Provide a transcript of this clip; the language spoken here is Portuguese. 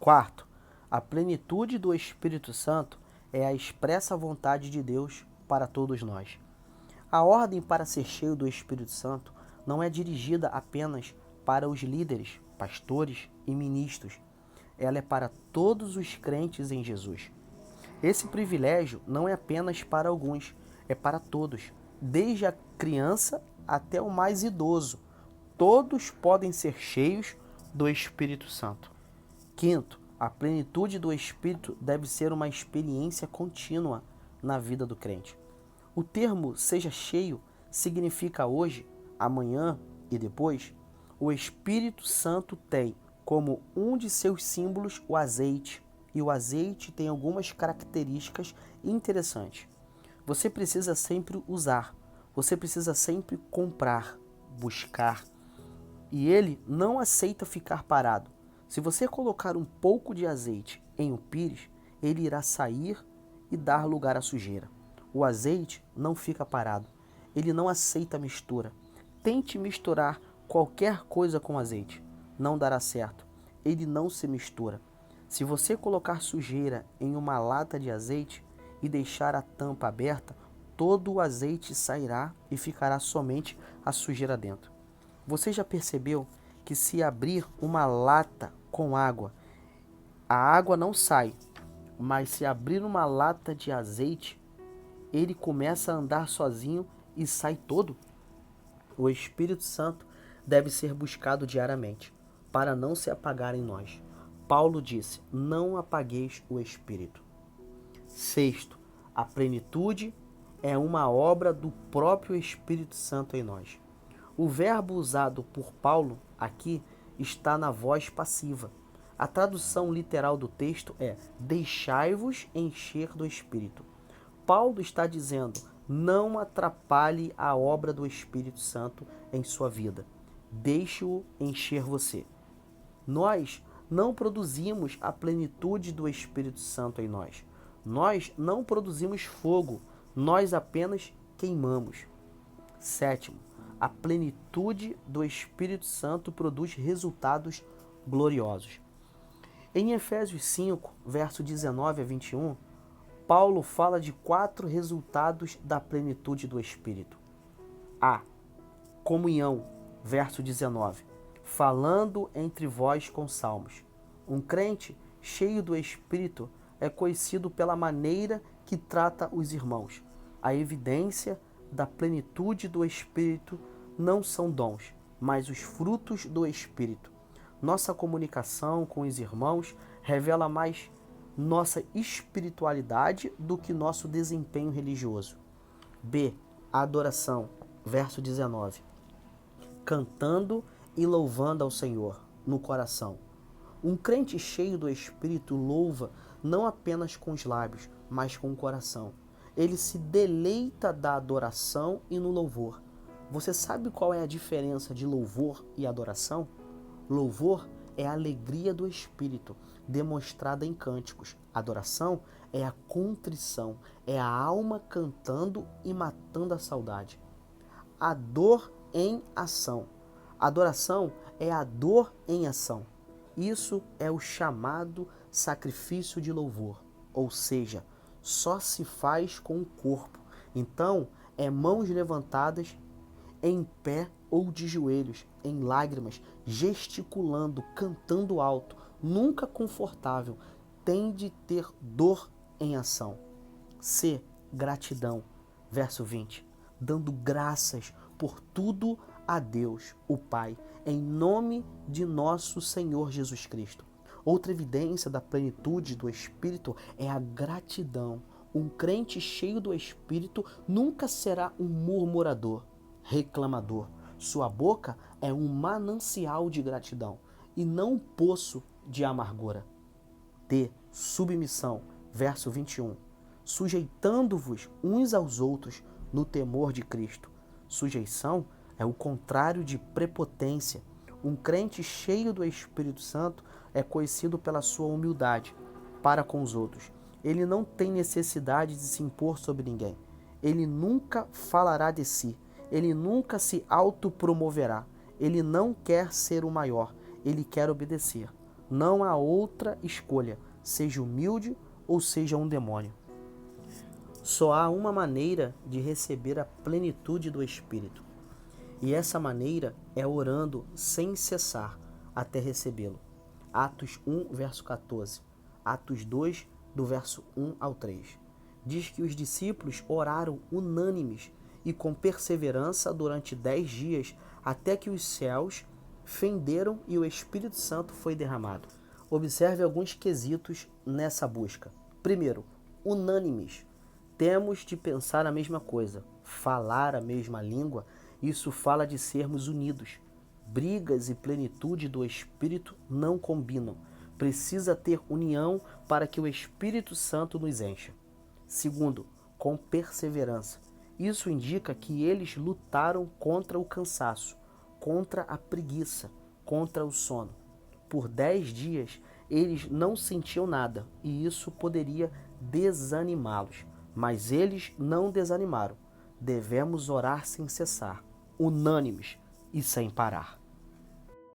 Quarto, a plenitude do Espírito Santo é a expressa vontade de Deus para todos nós. A ordem para ser cheio do Espírito Santo não é dirigida apenas para os líderes, pastores e ministros. Ela é para todos os crentes em Jesus. Esse privilégio não é apenas para alguns, é para todos, desde a criança até o mais idoso. Todos podem ser cheios do Espírito Santo. Quinto, a plenitude do Espírito deve ser uma experiência contínua na vida do crente. O termo seja cheio significa hoje, amanhã e depois. O Espírito Santo tem como um de seus símbolos o azeite, e o azeite tem algumas características interessantes. Você precisa sempre usar, você precisa sempre comprar, buscar, e ele não aceita ficar parado. Se você colocar um pouco de azeite em um pires, ele irá sair e dar lugar à sujeira. O azeite não fica parado. Ele não aceita mistura. Tente misturar qualquer coisa com azeite. Não dará certo. Ele não se mistura. Se você colocar sujeira em uma lata de azeite e deixar a tampa aberta, todo o azeite sairá e ficará somente a sujeira dentro. Você já percebeu que se abrir uma lata com água, a água não sai, mas se abrir uma lata de azeite, ele começa a andar sozinho e sai todo? O Espírito Santo deve ser buscado diariamente, para não se apagar em nós. Paulo disse, não apagueis o Espírito. Sexto, a plenitude é uma obra do próprio Espírito Santo em nós. O verbo usado por Paulo aqui está na voz passiva. A tradução literal do texto é deixai-vos encher do Espírito. Paulo está dizendo, não atrapalhe a obra do Espírito Santo em sua vida. Deixe-o encher você. Nós não produzimos a plenitude do Espírito Santo em nós. Nós não produzimos fogo, nós apenas queimamos. Sétimo, a plenitude do Espírito Santo produz resultados gloriosos. Em Efésios 5, verso 19 a 21, Paulo fala de 4 resultados da plenitude do Espírito. A. Comunhão, verso 19. Falando entre vós com salmos. Um crente cheio do Espírito é conhecido pela maneira que trata os irmãos. A evidência da plenitude do Espírito não são dons, mas os frutos do Espírito. Nossa comunicação com os irmãos revela mais nossa espiritualidade do que nosso desempenho religioso. B. Adoração, verso 19. Cantando e louvando ao Senhor no coração. Um crente cheio do Espírito louva não apenas com os lábios, mas com o coração. Ele se deleita da adoração e no louvor. Você sabe qual é a diferença de louvor e adoração? Louvor é a alegria do Espírito, demonstrada em cânticos. Adoração é a contrição, é a alma cantando e matando a saudade. A dor em ação. Adoração é a dor em ação. Isso é o chamado sacrifício de louvor, ou seja, só se faz com o corpo. Então, é mãos levantadas, em pé ou de joelhos, em lágrimas, gesticulando, cantando alto, nunca confortável, tem de ter dor em ação. C. Gratidão, verso 20. Dando graças por tudo a Deus, o Pai, em nome de nosso Senhor Jesus Cristo. Outra evidência da plenitude do Espírito é a gratidão. Um crente cheio do Espírito nunca será um murmurador, reclamador. Sua boca é um manancial de gratidão e não um poço de amargura. D. Submissão, verso 21. Sujeitando-vos uns aos outros no temor de Cristo. Sujeição é o contrário de prepotência. Um crente cheio do Espírito Santo é conhecido pela sua humildade para com os outros. Ele não tem necessidade de se impor sobre ninguém. Ele nunca falará de si. Ele nunca se autopromoverá. Ele não quer ser o maior. Ele quer obedecer. Não há outra escolha, seja humilde ou seja um demônio. Só há uma maneira de receber a plenitude do Espírito. E essa maneira é orando sem cessar até recebê-lo. Atos 1, verso 14. Atos 2, do verso 1 ao 3. Diz que os discípulos oraram unânimes e com perseverança durante 10 dias, até que os céus fenderam e o Espírito Santo foi derramado. Observe alguns quesitos nessa busca. Primeiro, unânimes. Temos de pensar a mesma coisa, falar a mesma língua. Isso fala de sermos unidos. Brigas e plenitude do Espírito não combinam. Precisa ter união para que o Espírito Santo nos encha. Segundo, com perseverança. Isso indica que eles lutaram contra o cansaço, contra a preguiça, contra o sono. Por 10 dias, eles não sentiam nada e isso poderia desanimá-los. Mas eles não desanimaram. Devemos orar sem cessar, unânimes e sem parar.